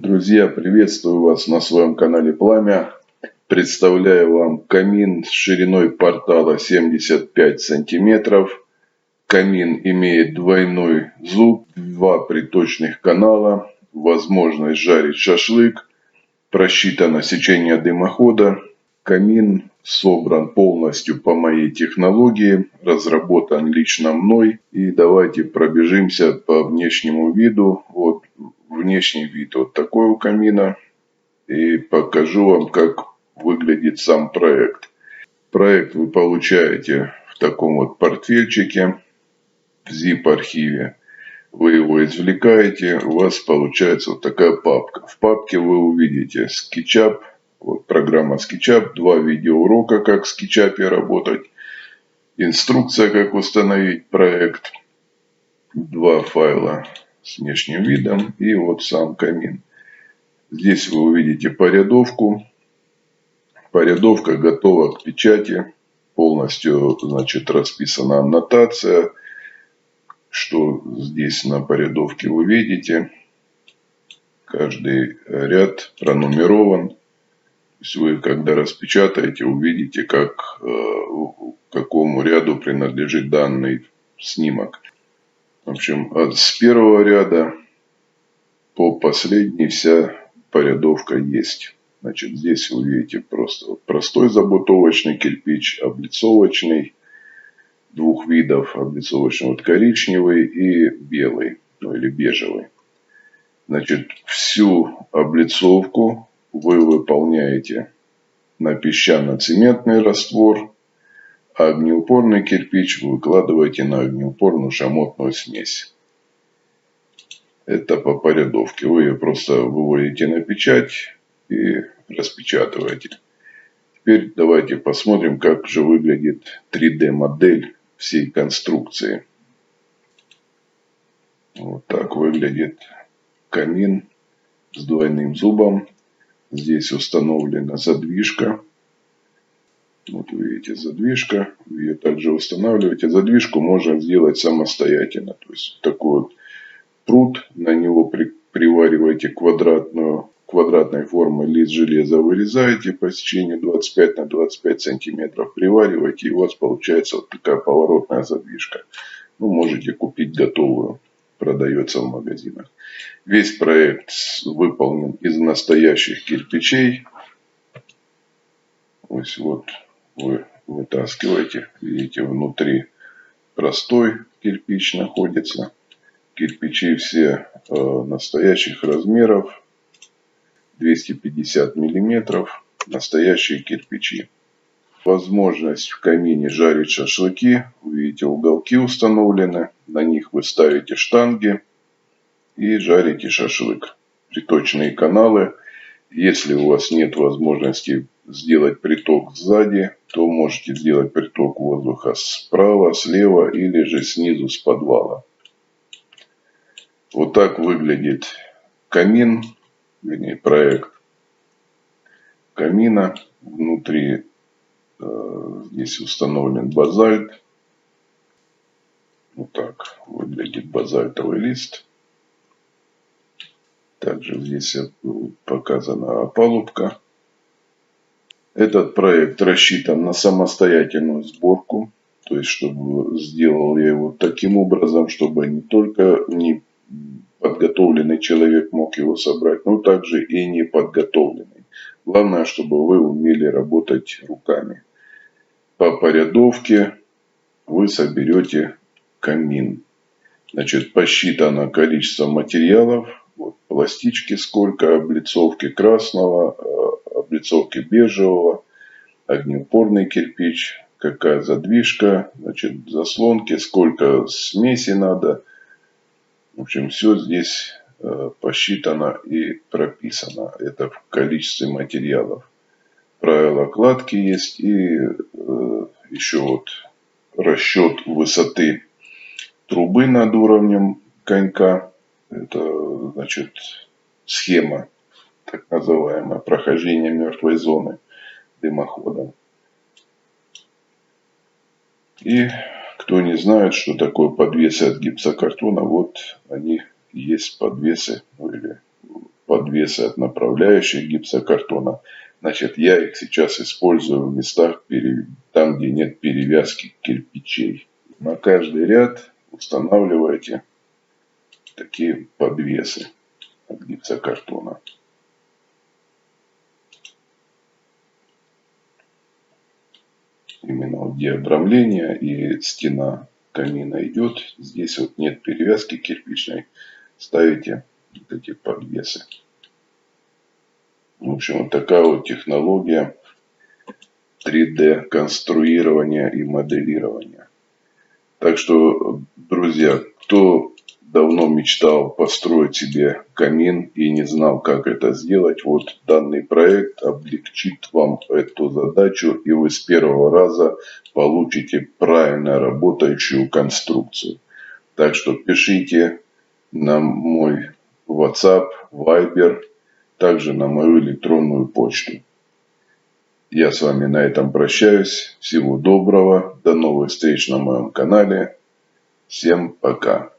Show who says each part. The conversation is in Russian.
Speaker 1: Друзья, приветствую вас на своем канале Пламя. Представляю вам камин с шириной портала 75 сантиметров. Камин имеет двойной зуб, два приточных канала, возможность жарить шашлык, просчитано сечение дымохода. Камин собран полностью по моей технологии, разработан лично мной. И давайте пробежимся по внешнему виду. Вот внешний вид вот такой у камина. И покажу вам, как выглядит сам проект. Проект вы получаете в таком вот портфельчике, в zip-архиве. Вы его извлекаете, у вас получается вот такая папка. В папке вы увидите SketchUp, вот программа SketchUp, 2 видеоурока, как в SketchUp работать, инструкция, как установить проект, 2 файла с внешним видом и вот сам камин. Здесь вы увидите порядовку. Порядовка готова к печати. Полностью, значит, расписана аннотация. Что здесь на порядовке вы видите. Каждый ряд пронумерован. То есть вы, когда распечатаете, увидите, как, какому ряду принадлежит данный снимок. В общем, с первого ряда по последний вся порядовка есть. Значит, здесь вы видите просто простой забутовочный кирпич, облицовочный, двух видов, облицовочный вот коричневый и белый, ну или бежевый. Значит, всю облицовку вы выполняете на песчано-цементный раствор, а огнеупорный кирпич вы выкладываете на огнеупорную шамотную смесь. Это по порядовке. Вы ее просто выводите на печать и распечатываете. Теперь давайте посмотрим, как же выглядит 3D-модель всей конструкции. Вот так выглядит камин с двойным зубом. Здесь установлена задвижка. Вот вы видите задвижка. Вы ее также устанавливаете. Задвижку можно сделать самостоятельно. То есть такой вот прут. На него привариваете квадратной формы лист железа. Вырезаете по сечению 25 на 25 сантиметров. Привариваете. И у вас получается вот такая поворотная задвижка. Ну, можете купить готовую. Продается в магазинах. Весь проект выполнен из настоящих кирпичей. То есть вот вы вытаскиваете, видите, внутри простой кирпич находится. Кирпичи все настоящих размеров, 250 миллиметров, настоящие кирпичи. Возможность в камине жарить шашлыки. Видите, уголки установлены. На них вы ставите штанги и жарите шашлык. Приточные каналы. Если у вас нет возможности сделать приток сзади, то можете сделать приток воздуха справа, слева или же снизу с подвала. Вот так выглядит камин, вернее проект камина. Внутри здесь установлен базальт. Вот так выглядит базальтовый лист. Также здесь показана опалубка. Этот проект рассчитан на самостоятельную сборку. То есть, чтобы сделал я его таким образом, чтобы не только не подготовленный человек мог его собрать, но также и неподготовленный. Главное, чтобы вы умели работать руками. По порядовке вы соберете камин. Значит, посчитано количество материалов. Вот, пластички сколько, облицовки красного, облицовки бежевого, огнеупорный кирпич, какая задвижка, значит, заслонки, сколько смеси надо. В общем, все здесь посчитано и прописано. Это в количестве материалов. Правила кладки есть и еще вот расчет высоты трубы над уровнем конька. Это, значит, схема, так называемая, прохождения мертвой зоны дымоходом. И кто не знает, что такое подвесы от гипсокартона, вот они есть подвесы, или подвесы подвесы от направляющих гипсокартона. Значит, я их сейчас использую в местах, там, где нет перевязки кирпичей. На каждый ряд устанавливаете такие подвесы от гипсокартона. Именно вот где обрамление и стена камина идет, здесь вот нет перевязки кирпичной, ставите вот эти подвесы. В общем, вот такая вот технология 3D конструирования и моделирования. Так что, друзья, кто давно мечтал построить себе камин и не знал, как это сделать, вот данный проект облегчит вам эту задачу, и вы с первого раза получите правильно работающую конструкцию. Так что пишите на мой WhatsApp, Viber, также на мою электронную почту. Я с вами на этом прощаюсь. Всего доброго. До новых встреч на моем канале. Всем пока.